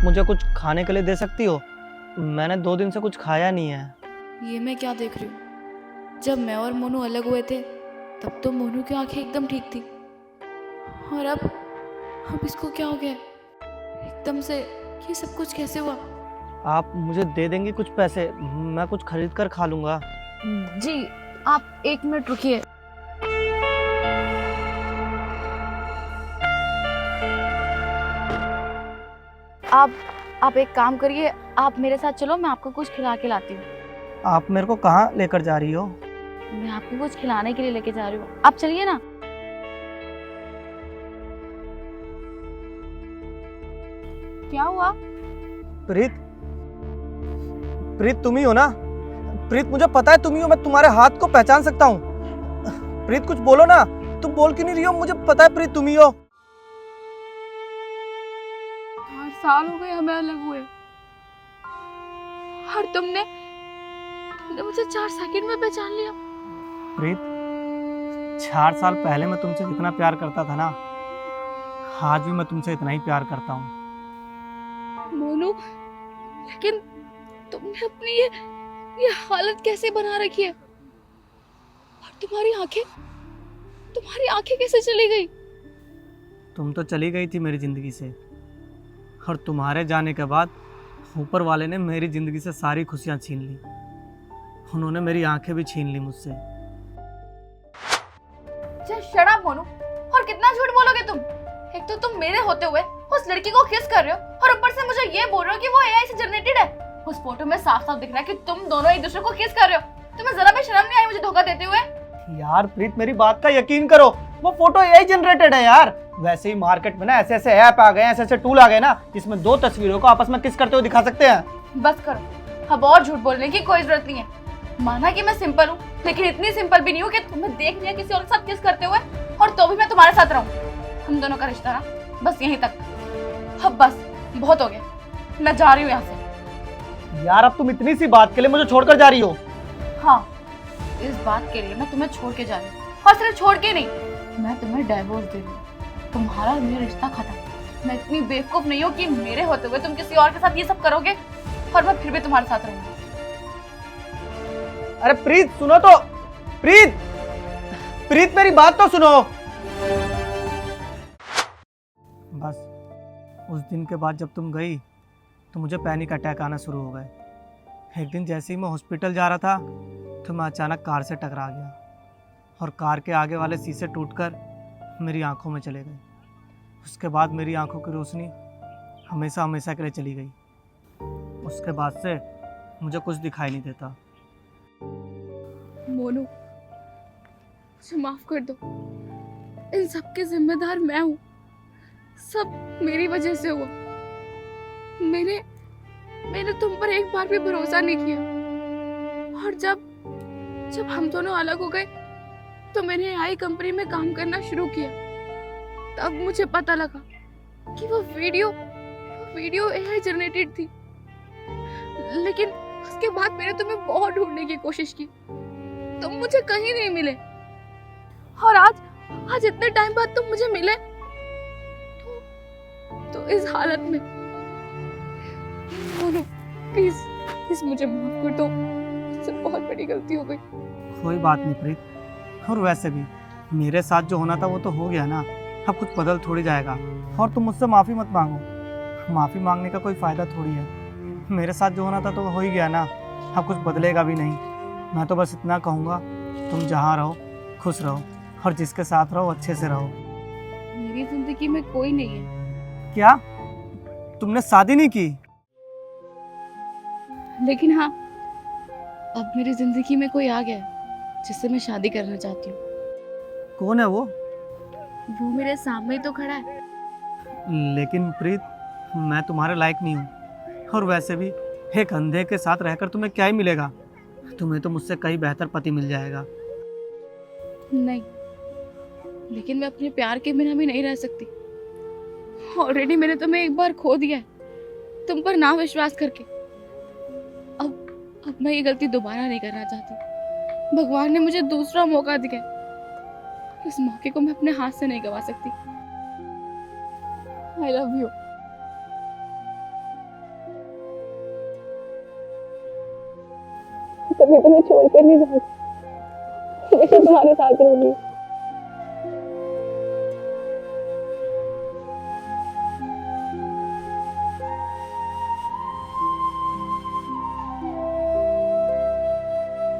मुझे कुछ खाने के लिए दे सकती हो? मैंने 2 दिन से कुछ खाया नहीं है। ये मैं क्या देख रही हूँ? जब मैं और मोनू अलग हुए थे तब तो मोनू की आंखें एकदम ठीक थी, और अब इसको क्या हो गया? एकदम से ये सब कुछ कैसे हुआ? आप मुझे दे देंगे कुछ पैसे? मैं कुछ खरीद कर खा लूँगा। जी, आप 1 मिनट रुकिए। आप एक काम करिए, आप मेरे साथ चलो, मैं आपको कुछ खिला के लाती हूँ। आप मेरे को कहाँ लेकर जा रही हो? मैं आपको कुछ खिलाने के लिए लेके जा रही हूँ, आप चलिए ना। क्या हुआ? प्रीत, प्रीत तुम ही हो ना? प्रीत मुझे पता है तुम ही हो, मैं तुम्हारे हाथ को पहचान सकता हूँ। प्रीत कुछ बोलो ना, तुम बोल क्यों नहीं रही हो? मुझे पता है प्रीत तुम ही हो। 4 साल हो गए हमें अलग हुए, और तुमने मुझे 4 सेकंड में पहचान लिया। प्रीत, 4 साल पहले मैं तुमसे जितना प्यार करता था ना, आज भी मैं तुमसे इतना ही प्यार करता हूँ। मोनू, लेकिन तुमने अपनी ये हालत कैसे बना रखी है? और तुम्हारी आंखें कैसे चली गई? तुम तो चली गई थी मेरी जिंदगी से, और तुम्हारे जाने के बाद ऊपर वाले ने मेरी जिंदगी से सारी खुशियां छीन ली। उन्होंने मेरी आंखें भी छीन ली मुझसे। शट अप मोनू, और कितना झूठ बोलोगे तुम? एक तो तुम मेरे होते हुए उस लड़की को किस कर रहे हो, और ऊपर से मुझे ये बोल रहे हो कि वो एआई से जनरेटेड है। उस फोटो में साफ साफ दिख रहा है कि तुम दोनों एक दूसरे को किस कर रहे हो। तुम्हें जरा भी शर्म नहीं आई मुझे धोखा देते हुए? यार प्रीत, मेरी बात का यकीन करो, वो फोटो एआई जनरेटेड है यार। वैसे ही मार्केट में ना ऐसे ऐसे ऐप आ गए, ऐसे ऐसे टूल आ गए ना, जिसमें 2 तस्वीरों को आपस में किस करते हुए दिखा सकते हैं। बस करो, अब और झूठ बोलने की कोई जरूरत नहीं है। माना कि मैं सिंपल हूँ, लेकिन इतनी सिंपल भी नहीं हूँ कि तुम्हें देख लिया किसी और के साथ किस करते हुए, और तो भी मैं तुम्हारे साथ रहूं। हम दोनों का रिश्ता ना बस यहीं तक। अब बस बहुत हो गया, मैं जा रही हूँ यहाँ से। यार अब तुम इतनी सी बात के लिए मुझे छोड़कर जा रही हो? हाँ, इस बात के लिए मैं तुम्हें छोड़ के जा रही हूँ, और सिर्फ छोड़ के नहीं, मैं तुम्हें डिवोर्स दे रही हूँ। तुम्हारा और मेरा रिश्ता खत्म। मैं इतनी बेवकूफ नहीं हूँ कि मेरे होते हुए तुम किसी और के साथ ये सब करोगे, और मैं फिर भी तुम्हारे साथ रहूंगी। अरे प्रीत सुनो तो, प्रीत, प्रीत मेरी बात तो सुनो। बस उस दिन के बाद जब तुम गई तो मुझे पैनिक अटैक आना शुरू हो गए। एक दिन जैसे ही मैं हॉस्पिटल जा रहा था तो मैं अचानक कार से टकरा गया, और कार के आगे वाले शीशे टूटकर मेरी आंखों में चले गए। उसके बाद मेरी आंखों की रोशनी हमेशा हमेशा के लिए चली गई। उसके बाद से मुझे कुछ दिखाई नहीं देता। मोनू, मुझे माफ कर दो। इन सब के जिम्मेदार मैं हूँ। सब मेरी वजह से हुआ। मैंने तुम पर एक बार भी भरोसा नहीं किया, और जब हम दोनों अलग हो गए तो मैंने एआई कंपनी में काम करना शुरू किया। तब मुझे पता लगा कि वो वीडियो एआई जनरेटेड थी। लेकिन उसके बाद मैंने तुम्हें बहुत ढूंढने की कोशिश की, तुम मुझे कहीं नहीं मिले, और आज इतने टाइम बाद तुम मुझे मिले तो इस हालत में। मोनू, प्लीज मुझे माफ कर दो, मुझसे बहुत बड़ी गलती हो गई। कोई बात नहीं प्रीत, और वैसे भी मेरे साथ जो होना था वो तो हो गया ना, अब कुछ बदल थोड़ी जाएगा। और तुम मुझसे माफ़ी मत मांगो, माफ़ी मांगने का कोई फ़ायदा थोड़ी है। मेरे साथ जो होना था तो हो ही गया ना, अब कुछ बदलेगा भी नहीं। मैं तो बस इतना कहूँगा, तुम जहाँ रहो खुश रहो, और जिसके साथ रहो अच्छे से रहो। मेरी जिंदगी में कोई नहीं है। क्या तुमने शादी नहीं की? लेकिन हाँ, अब मेरी जिंदगी में कोई आ गया है जिससे मैं शादी करना चाहती हूँ। कौन है वो? वो मेरे सामने ही तो खड़ा है। लेकिन प्रीत, मैं तुम्हारे लायक नहीं हूँ, और वैसे भी एक अंधे के साथ रहकर तुम्हें क्या ही मिलेगा? तुम्हें तो मुझसे कहीं बेहतर पति मिल जाएगा। नहीं, लेकिन मैं अपने प्यार के बिना भी नहीं रह सकती। ऑलरेडी मैंने तुम्हें एक बार खो दिया है, तुम पर ना विश्वास करके। अब मैं ये गलती दोबारा नहीं करना चाहती। भगवान ने मुझे दूसरा मौका दिया, इस मौके को मैं अपने हाथ से नहीं गवा सकती। I love you. कभी तुम्हें छोड़कर नहीं जाऊंगी, हमेशा तुम्हारे साथ रहूंगी।